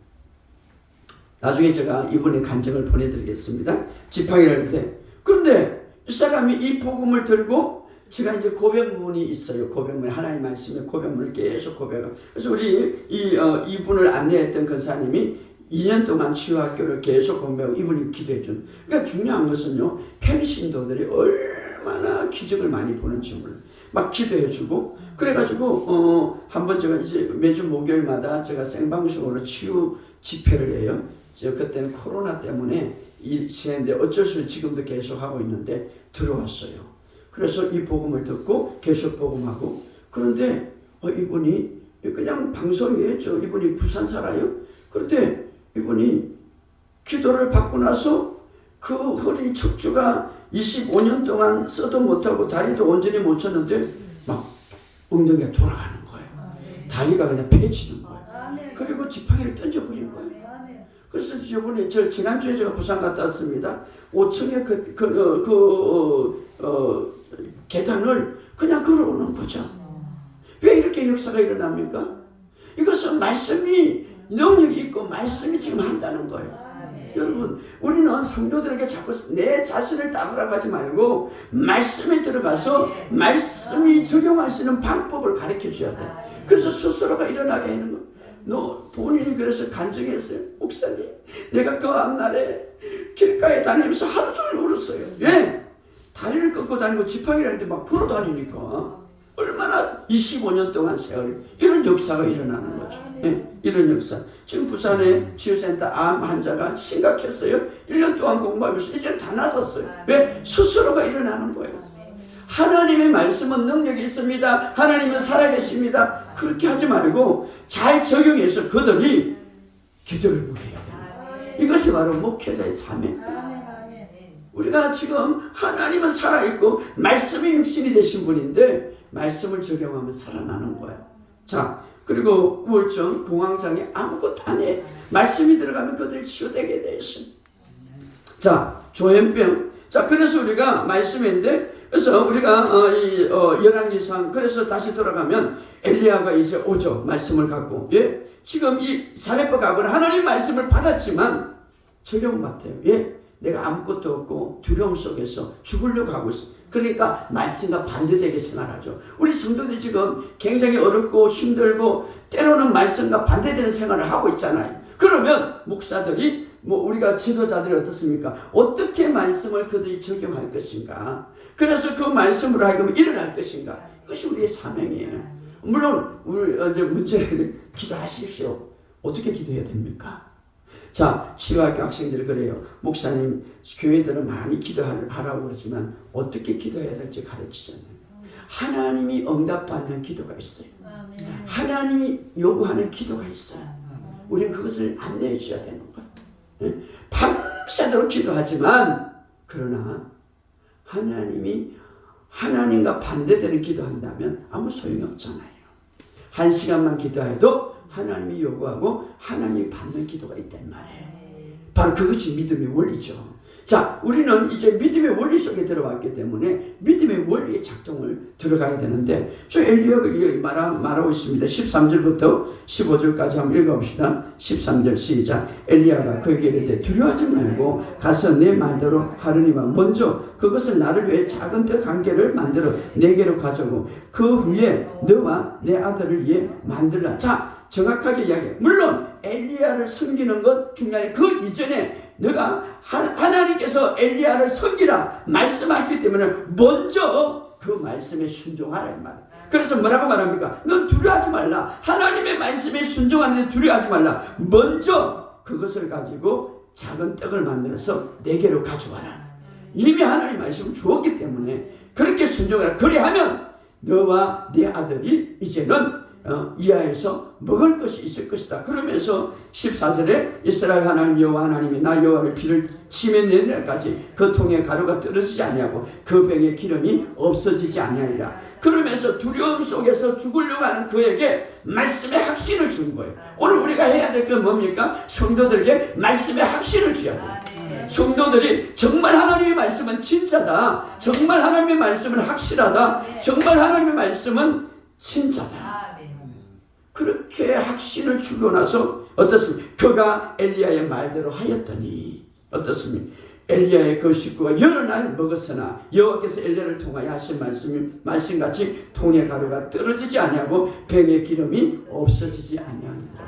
나중에 제가 이분의 간증을 보내드리겠습니다. 지팡이를 때. 그런데 이 사람이 이 복음을 들고, 제가 이제 고백문이 있어요. 고백문, 하나님 말씀의 고백문을 계속 고백하고. 그래서 우리 이분을 안내했던 권사님이 2년 동안 치유학교를 계속 공부하고 이분이 기도해준. 그러니까 중요한 것은요, 펜신도들이 얼마나 기적을 많이 보는지 몰라요. 막 기도해주고, 그래가지고 한번 제가 이제 매주 목요일마다 제가 생방송으로 치유 집회를 해요. 그때는 코로나 때문에 지냈는데 어쩔 수 없이 지금도 계속 하고 있는데 들어왔어요. 그래서 이 복음을 듣고 계속 복음하고, 그런데 이분이 그냥 방송이에요. 이분이 부산 살아요. 그런데 이분이 기도를 받고 나서 그 허리 척추가 25년 동안 써도 못하고 다리도 온전히 못 쳤는데 막 엉덩이가 돌아가는 거예요. 다리가 그냥 펴지는 거예요. 그리고 지팡이를 던져버린 거예요. 그래서 저번에 지난주에 제가 부산 갔다 왔습니다. 5층에 계단을 그냥 걸어오는 거죠. 왜 이렇게 역사가 일어납니까? 이것은 말씀이 능력이 있고 말씀이 지금 한다는 거예요. 여러분, 우리는 성도들에게 자꾸 내 자신을 따르라고 하지 말고 말씀에 들어가서 말씀이 적용할 수 있는 방법을 가르쳐 줘야 돼. 그래서 스스로가 일어나게 하는 거. 너 본인이 그래서 간증했어요. 목사님, 내가 그 앞날에 길가에 다니면서 하루 종일 울었어요. 왜? 다리를 꺾고 다니고 지팡이를 하는데 막 걸어 다니니까 얼마나 25년 동안 세월 이런 역사가 일어나는 거죠. 네, 이런 역사. 지금 부산에 치유센터 암 환자가 심각했어요. 1년 동안 공부하면서 이제 다 나섰어요. 왜? 스스로가 일어나는 거예요. 하나님의 말씀은 능력이 있습니다. 하나님은 살아계십니다. 그렇게 하지 말고 잘 적용해서 그들이 기적을 보게 해야 돼요. 이것이 바로 목회자의 사명. 우리가 지금 하나님은 살아있고 말씀이 육신이 되신 분인데 말씀을 적용하면 살아나는 거예요. 자, 그리고 우울증, 공황장애 아무것도 안 해. 말씀이 들어가면 그들이 치유되게 돼 있습니다. 자, 조현병. 자, 그래서 우리가 말씀인데, 그래서 우리가 열왕기상, 그래서 다시 돌아가면 엘리야가 이제 오죠. 말씀을 갖고. 예? 지금 이 사렙과 가고는 하나님 말씀을 받았지만 적용 못해요. 예? 내가 아무것도 없고 두려움 속에서 죽으려고 하고 있어. 그러니까 말씀과 반대되게 생활하죠. 우리 성도들이 지금 굉장히 어렵고 힘들고 때로는 말씀과 반대되는 생활을 하고 있잖아요. 그러면 목사들이 우리가 지도자들이 어떻습니까? 어떻게 말씀을 그들이 적용할 것인가? 그래서 그 말씀으로 하여금 일어날 것인가? 그것이 우리의 사명이에요. 물론 우리 이제 문제를 기도하십시오. 어떻게 기도해야 됩니까? 자, 치유학교 학생들이 그래요. 목사님, 교회들은 많이 기도하라고 그러지만 어떻게 기도해야 될지 가르치잖아요. 하나님이 응답받는 기도가 있어요. 하나님이 요구하는 기도가 있어요. 우리는 그것을 안내해 줘야 되는 거예요. 밤새도록 기도하지만 그러나 하나님과 반대되는 기도한다면 아무 소용이 없잖아요. 1시간만 기도해도 하나님이 요구하고 하나님이 받는 기도가 있단 말이에요. 바로 그것이 믿음의 원리죠. 자, 우리는 이제 믿음의 원리 속에 들어왔기 때문에 믿음의 원리의 작동을 들어가야 되는데 저 엘리야가 말하고 있습니다. 13절부터 15절까지 한번 읽어봅시다. 13절 시작. 엘리야가 그에게 이르되 두려워하지 말고 가서 내 말대로 하느니와 먼저 그것을 나를 위해 작은 떡 한 개를 만들어 내게로 가져오고 그 후에 너와 내 아들을 위해 만들라. 자, 정확하게 이야기해. 물론 엘리야를 섬기는 것 중요해. 그 이전에 너가 하나님께서 엘리야를 섬기라 말씀하셨기 때문에 먼저 그 말씀에 순종하라 이 말. 그래서 뭐라고 말합니까? 넌 두려워하지 말라. 하나님의 말씀에 순종하는데 두려워하지 말라. 먼저 그것을 가지고 작은 떡을 만들어서 내게로 가져와라. 이미 하나님 말씀을 주었기 때문에 그렇게 순종하라. 그리하면 너와 네 아들이 이제는 이하에서 먹을 것이 있을 것이다. 그러면서 14절에 이스라엘 하나님 여호와 하나님이 나 여호와를 피를 치매 내날까지 그 통에 가루가 떨어지지 아니하고 그 병에 기름이 없어지지 아니하리라. 그러면서 두려움 속에서 죽으려고 하는 그에게 말씀의 확신을 준 거예요. 오늘 우리가 해야 될 건 뭡니까? 성도들에게 말씀의 확신을 줘야 돼요. 성도들이 정말 하나님의 말씀은 진짜다. 정말 하나님의 말씀은 확실하다. 정말 하나님의 말씀은 진짜다. 그렇게 확신을 주고 나서 어떻습니까? 그가 엘리야의 말대로 하였더니 어떻습니까? 엘리야의 그 식구가 여러 날 먹었으나 여호와께서 엘리야를 통하여 하신 말씀같이 통의 가루가 떨어지지 아니하고 병의 기름이 없어지지 아니하니라.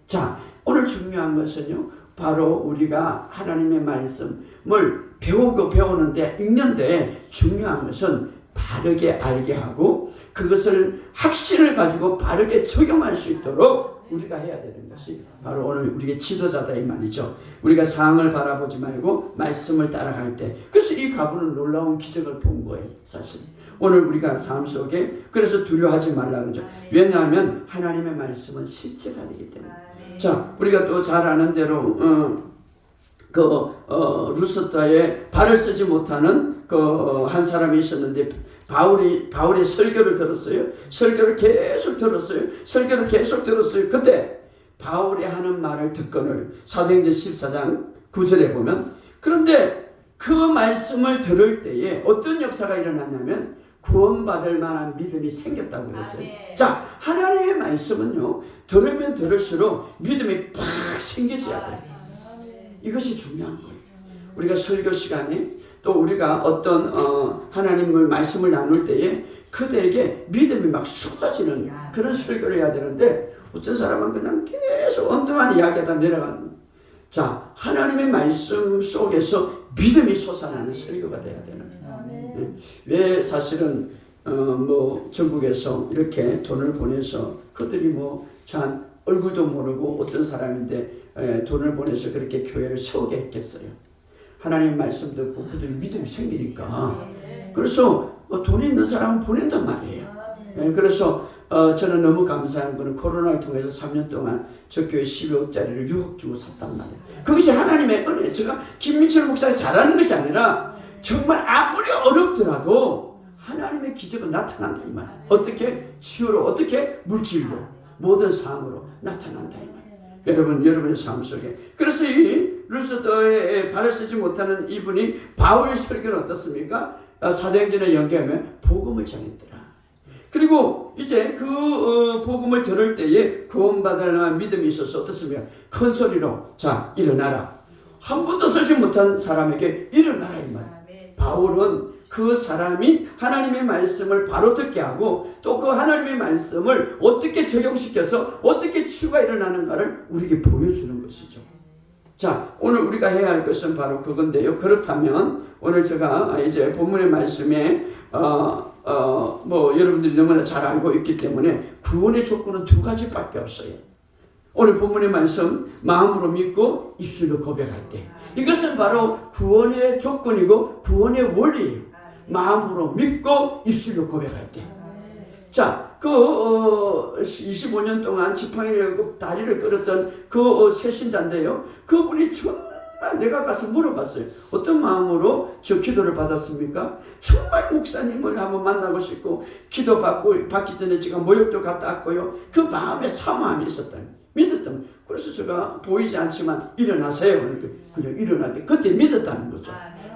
자, 오늘 중요한 것은요, 바로 우리가 하나님의 말씀을 배우는데 읽는데 중요한 것은 바르게 알게 하고 그것을 확신을 가지고 바르게 적용할 수 있도록 우리가 해야 되는 것이 바로 오늘 우리의 지도자다 이 말이죠. 우리가 상황을 바라보지 말고 말씀을 따라갈 때, 그래서 이 가부는 놀라운 기적을 본 거예요. 사실 오늘 우리가 삶 속에 그래서 두려워하지 말라 그러죠. 왜냐하면 하나님의 말씀은 실제가 되기 때문에. 자, 우리가 또 잘 아는 대로 루스터에 발을 쓰지 못하는 한 사람이 있었는데 바울의 설교를 들었어요. 설교를 계속 들었어요. 그때 바울이 하는 말을 듣거늘 사도행전 14장 9절에 보면, 그런데 그 말씀을 들을 때에 어떤 역사가 일어났냐면 구원받을 만한 믿음이 생겼다고 그랬어요. 자, 하나님의 말씀은요, 들으면 들을수록 믿음이 팍 생겨져야 돼요. 이것이 중요한 거예요. 우리가 설교 시간에 또 우리가 어떤 하나님의 말씀을 나눌 때에 그들에게 믿음이 막 쏟아지는 그런 설교를 해야 되는데 어떤 사람은 그냥 계속 엉뚱한 이야기하다 내려가는 거예요. 자, 하나님의 말씀 속에서 믿음이 솟아나는 설교가 돼야 되는 거예요. 왜 사실은 전국에서 이렇게 돈을 보내서 그들이 참 얼굴도 모르고 어떤 사람인데 돈을 보내서 그렇게 교회를 세우게 했겠어요. 하나님 말씀 듣고 그들이 믿음이 생기니까. 그래서 돈이 있는 사람은 보낸단 말이에요. 그래서 저는 너무 감사한 거는 코로나를 통해서 3년 동안 저 교회 12억짜리를 6억 주고 샀단 말이에요. 그것이 하나님의 은혜. 제가 김민철 목사가 잘하는 것이 아니라 정말 아무리 어렵더라도 하나님의 기적은 나타난다 이 말이에요. 어떻게? 치유로, 어떻게? 물질로, 모든 삶으로 나타난다 이 말이에요. 여러분의 삶 속에. 그래서 이 루스더에 발을 쓰지 못하는 이분이 바울의 설교는 어떻습니까? 사도행전에 연계하면 복음을 전했더라. 그리고 이제 그 복음을 들을 때에 구원받으려는 믿음이 있어서 어떻습니까? 큰 소리로 자 일어나라. 한 번도 쓰지 못한 사람에게 일어나라 이 말. 바울은 그 사람이 하나님의 말씀을 바로 듣게 하고 또 그 하나님의 말씀을 어떻게 적용시켜서 어떻게 치유가 일어나는가를 우리에게 보여주는 것이죠. 자, 오늘 우리가 해야 할 것은 바로 그건데요. 그렇다면 오늘 제가 이제 본문의 말씀에 여러분들이 너무나 잘 알고 있기 때문에 구원의 조건은 두 가지밖에 없어요. 오늘 본문의 말씀 마음으로 믿고 입술로 고백할 때 이것은 바로 구원의 조건이고 구원의 원리예요. 마음으로 믿고 입술로 고백할 때. 자, 25년 동안 지팡이를 다리를 끌었던 그 새신자인데요. 그분이 정말 내가 가서 물어봤어요. 어떤 마음으로 저 기도를 받았습니까? 정말 목사님을 한번 만나고 싶고 받기 전에 제가 모욕도 갔다 왔고요. 그 마음에 사모함이 있었다. 믿었다. 그래서 제가 보이지 않지만 일어나세요. 그냥 일어날 때 그때 믿었다는 거죠.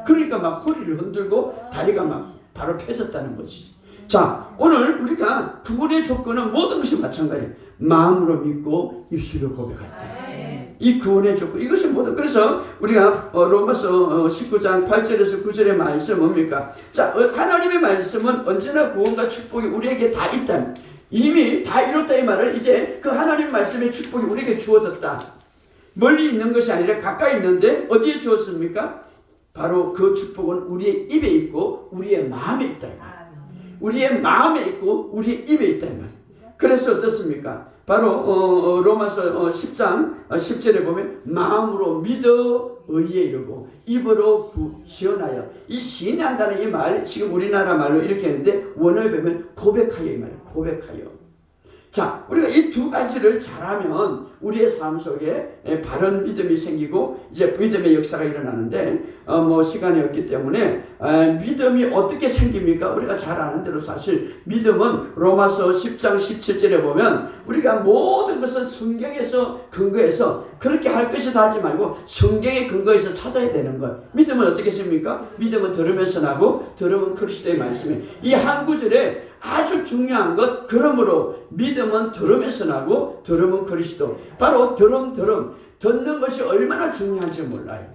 그러니까 막 허리를 흔들고 다리가 막 바로 펴졌다는 거지. 자, 오늘 우리가 구원의 조건은 모든 것이 마찬가지예요. 마음으로 믿고 입술로 고백할 때. 이 구원의 조건, 이것이 모든. 그래서 우리가 로마서 19장 8절에서 9절의 말씀 뭡니까? 자, 하나님의 말씀은 언제나 구원과 축복이 우리에게 다 있다. 이미 다 이뤘다 이 말을 이제 그 하나님 말씀의 축복이 우리에게 주어졌다. 멀리 있는 것이 아니라 가까이 있는데 어디에 주었습니까? 바로 그 축복은 우리의 입에 있고 우리의 마음에 있다. 우리의 마음에 있고 우리의 입에 있다. 그래서 어떻습니까? 바로 로마서 10장 10절에 보면 마음으로 믿어 의에 이르고 입으로 시원하여. 이 시인한다는 이 말 지금 우리나라 말로 이렇게 했는데 원어에 보면 고백하여 이 말이에요. 고백하여. 자, 우리가 이 두 가지를 잘하면 우리의 삶 속에 바른 믿음이 생기고 이제 믿음의 역사가 일어나는데 시간이 없기 때문에 믿음이 어떻게 생깁니까? 우리가 잘 아는 대로 사실 믿음은 로마서 10장 17절에 보면 우리가 모든 것은 성경에서 근거해서 그렇게 할 것이다 하지 말고 성경의 근거에서 찾아야 되는 것. 믿음은 어떻게 생깁니까? 믿음은 들으면서 나고 들으면 그리스도의 말씀에 이 한 구절에 아주 중요한 것. 그러므로 믿음은 들으면서 나고 들으면 그리스도. 바로 듣는 것이 얼마나 중요한지 몰라요.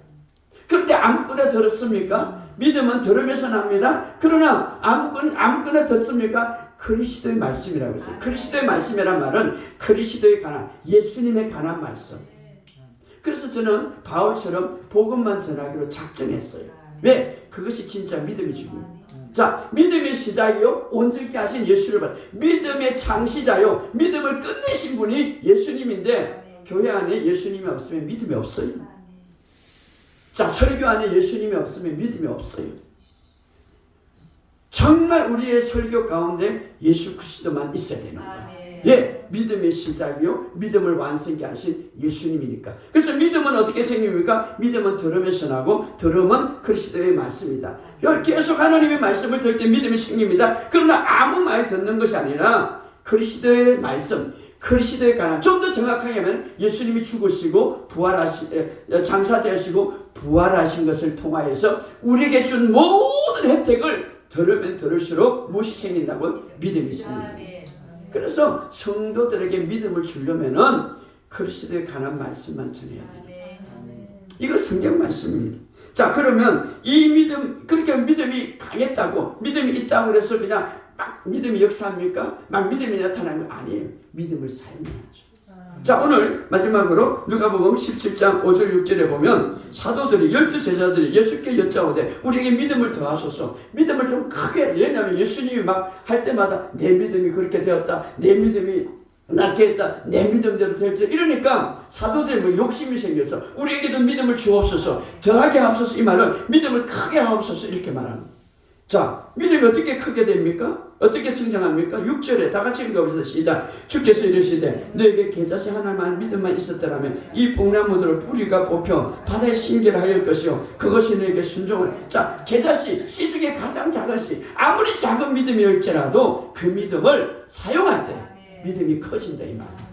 그런데 아무거나 들었습니까? 믿음은 들으면서 납니다. 그러나 아무거나 듣습니까? 그리스도의 말씀이라고 했어요. 그리스도의 말씀이란 말은 그리스도에 관한, 예수님에 관한 말씀. 그래서 저는 바울처럼 복음만 전하기로 작정했어요. 왜? 그것이 진짜 믿음이 중요해요. 자, 믿음의 시작이요 온전케 하신 예수를 받아. 믿음의 창시자요 믿음을 끝내신 분이 예수님인데 교회 안에 예수님이 없으면 믿음이 없어요. 자, 설교 안에 예수님이 없으면 믿음이 없어요. 정말 우리의 설교 가운데 예수 그리스도만 있어야 되는 거예요. 예, 믿음의 시작이요 믿음을 완성케 하신 예수님이니까. 그래서 믿음은 어떻게 생깁니까? 믿음은 들으면서 나고 들으면 그리스도의 말씀이다. 계속 하나님의 말씀을 들을 때 믿음이 생깁니다. 그러나 아무 말 듣는 것이 아니라 그리스도의 말씀, 그리스도에 관한, 좀 더 정확하게 하면 예수님이 죽으시고 장사되시고 부활하신 것을 통하여서 우리에게 준 모든 혜택을 들으면 들을수록 무엇이 생긴다고? 믿음이 생깁니다. 그래서 성도들에게 믿음을 주려면은 그리스도에 관한 말씀만 전해야 돼요. 이거 성경 말씀입니다. 자, 그러면 이 믿음, 그렇게 믿음이 강했다고, 믿음이 있다고 그래서 그냥 막 믿음이 역사합니까? 막 믿음이 나타나는 거 아니에요. 믿음을 사용해야죠. 자, 오늘 마지막으로 누가복음 17장 5절 6절에 보면 사도들이 12제자들이 예수께 여짜오되 우리에게 믿음을 더하소서. 믿음을 좀 크게. 왜냐하면 예수님이 막 할 때마다 내 믿음이 그렇게 되었다, 내 믿음이 낫게 했다, 내 믿음대로 될지 이러니까 사도들이 뭐 욕심이 생겨서 우리에게도 믿음을 주옵소서, 더하게 하옵소서. 이 말은 믿음을 크게 하옵소서 이렇게 말합니다. 자, 믿음이 어떻게 크게 됩니까? 어떻게 성장합니까? 6절에 다 같이 읽어보시다. 시작. 주께서 이르시되 너에게 계자씨 하나만 믿음만 있었더라면 이 뽕나무들을 뿌리가 뽑혀 바다에 심기를 것이요 그것이 너에게 순종을. 자, 계자씨, 씨 중에 가장 작은 씨, 아무리 작은 믿음일지라도 그 믿음을 사용할 때 믿음이 커진다 이 말이에요.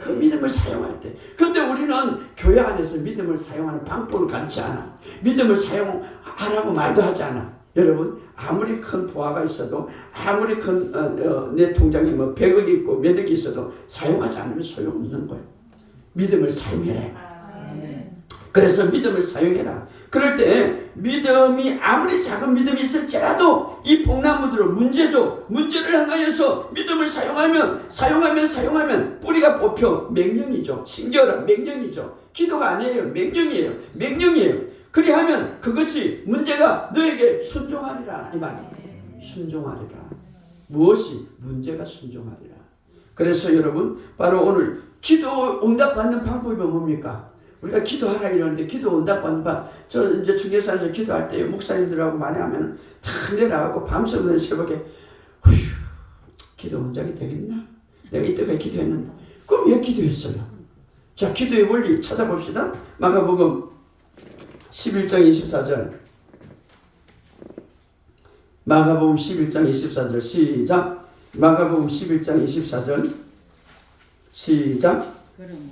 그 믿음을 사용할 때. 근데 우리는 교회 안에서 믿음을 사용하는 방법을 가르치지 않아. 믿음을 사용하라고 말도 하지 않아. 여러분, 아무리 큰 부하가 있어도, 아무리 큰 내 통장에 뭐 100억이 있고 몇 억이 있어도 사용하지 않으면 소용없는 거예요. 믿음을 사용해라. 그래서 믿음을 사용해라. 그럴 때 믿음이 아무리 작은 믿음이 있을지라도 이 뽕나무들은 문제를 향하여서 믿음을 사용하면 뿌리가 뽑혀. 명령이죠. 신겨라. 명령이죠. 기도가 아니에요. 명령이에요. 그리하면 그것이 문제가 너에게 순종하리라 이 말이에요. 순종하리라. 무엇이? 문제가 순종하리라. 그래서 여러분, 바로 오늘 기도 응답받는 방법이 뭡니까? 우리가 기도하라 이러는데 기도 응답받는 방, 저 이제 중계산에서 기도할 때 목사님들하고 많이 하면 다 내려가고 밤새면 새벽에 기도 응답이 되겠나? 내가 이때까지 기도했는데. 그럼 왜 기도했어요? 자, 기도의 원리 찾아봅시다. 마가복음 11장 24절. 마가복음 11장 24절 시작. 마가복음 11장 24절 시작.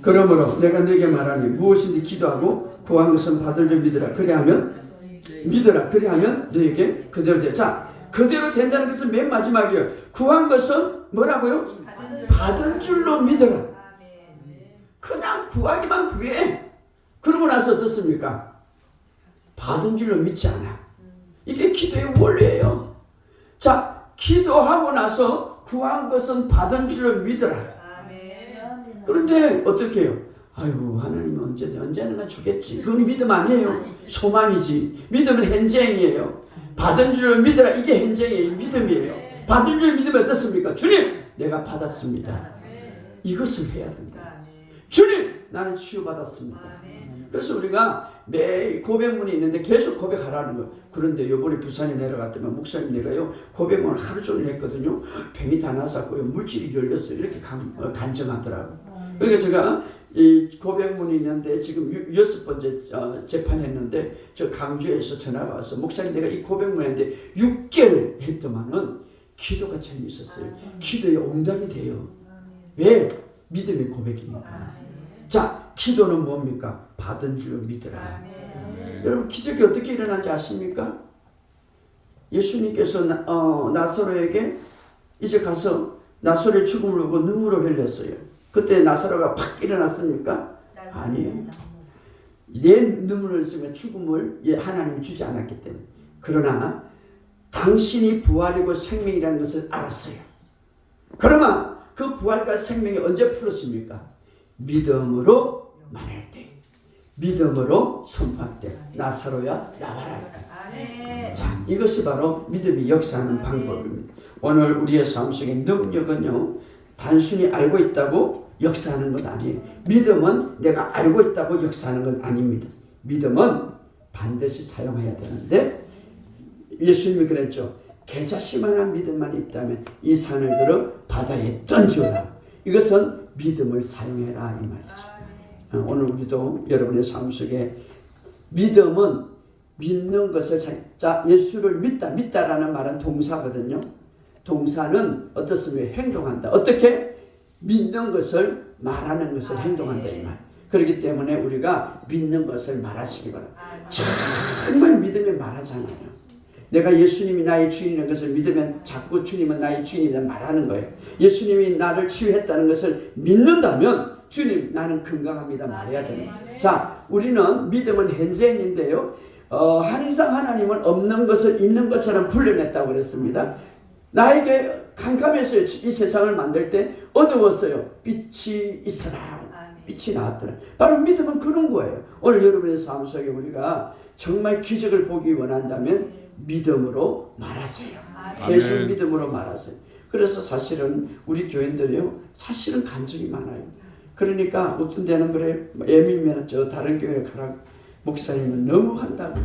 그러므로 내가 너에게 말하니 무엇인지 기도하고 구한 것은 받을 줄 믿으라. 그리하면 너에게 그대로 돼. 자, 그대로 된다는 것은 맨 마지막이에요. 구한 것은 뭐라고요? 받을 줄로 믿어라. 그냥 구하기만 구해. 그러고 나서 어떻습니까? 받은 줄로 믿지 않아. 이게 기도의 원리예요. 자, 기도하고 나서 구한 것은 받은 줄로 믿어라. 그런데 어떻게 해요? 아이고, 하나님은 언제나 주겠지. 그건 믿음 아니에요. 소망이지. 믿음은 현재행이에요. 받은 줄로 믿어라. 이게 현재행이에요. 믿음이에요. 받은 줄로 믿으면 어떻습니까? 주님, 내가 받았습니다. 이것을 해야 된다. 주님, 나는 치유받았습니다. 그래서 우리가 매일 고백문이 있는데 계속 고백하라는 거예요. 그런데 요번에 부산에 내려갔더니 목사님 내가요 고백문을 하루 종일 했거든요. 병이 다 나섰고요. 물질이 열렸어요. 이렇게 간증하더라고요. 그러니까 제가 이 고백문이 있는데 지금 6번째 재판했는데 저 강주에서 전화가 와서 목사님 내가 이 고백문 했는데 6개월 했더만은 기도가 재미있었어요. 기도에 응답이 돼요. 왜? 믿음의 고백이니까. 자, 기도는 뭡니까? 받은 줄 믿으라. 여러분, 기적이 어떻게 일어난지 아십니까? 예수님께서 나사로에게 이제 가서 나사로의 죽음을 보고 눈물을 흘렸어요. 그때 나사로가 팍 일어났습니까? 아니에요. 내 눈물을 흘렸으면 죽음을 하나님이 주지 않았기 때문에. 그러나 당신이 부활이고 생명이라는 것을 알았어요. 그러나 그 부활과 생명이 언제 풀었습니까? 믿음으로 말할 때, 믿음으로 선포할 때, 나사로야 나와라. 자, 이것이 바로 믿음이 역사하는 방법입니다. 오늘 우리의 삶 속의 능력은요, 단순히 알고 있다고 역사하는 것 아니에요. 믿음은 내가 알고 있다고 역사하는 건 아닙니다. 믿음은 반드시 사용해야 되는데, 예수님이 그랬죠. 개자씨만한 믿음만 있다면 이 산을 들어 바다에 던지어라. 이것은 믿음을 사용해라 이 말이죠. 오늘 우리도 여러분의 삶 속에 믿음은 믿는 것을 자, 예수를 믿다라는 말은 동사거든요. 동사는 어떻습니까? 행동한다. 어떻게? 믿는 것을 말하는 것을 행동한다 이 말. 그렇기 때문에 우리가 믿는 것을 말하시기 바랍니다. 정말 믿으면 말하잖아요. 내가 예수님이 나의 주인인 것을 믿으면 자꾸 주님은 나의 주인이라 말하는 거예요. 예수님이 나를 치유했다는 것을 믿는다면 주님 나는 건강합니다 말해야 되는 거예요. 자, 우리는 믿음은 현재인데요. 항상 하나님은 없는 것을 있는 것처럼 불러냈다고 그랬습니다. 나에게 캄캄했어요. 이 세상을 만들 때 어두웠어요. 빛이 있어라. 빛이 나왔더라. 바로 믿음은 그런 거예요. 오늘 여러분의 삶 속에 우리가 정말 기적을 보기 원한다면 믿음으로 말하세요. 계속 믿음으로 말하세요. 그래서 사실은 우리 교인들이요, 사실은 간증이 많아요. 그러니까 어떤 데는 그래, 예밀면 저 다른 교회에 가라. 목사님은 너무 한다고.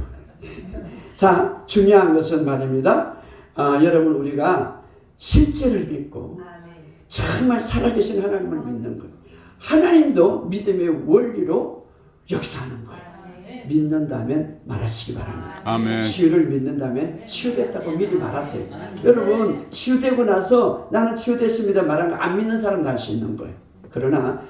자, 중요한 것은 말입니다. 여러분 우리가 실제를 믿고 정말 살아계신 하나님을 믿는 것. 하나님도 믿음의 원리로 역사하는 거예요. 믿는다면 말하시기 바랍니다. 아멘. 치유를 믿는다면 치유됐다고 미리 말하세요. 여러분 치유되고 나서 나는 치유됐습니다 말하는 거 안 믿는 사람도 할 수 있는 거예요. 그러나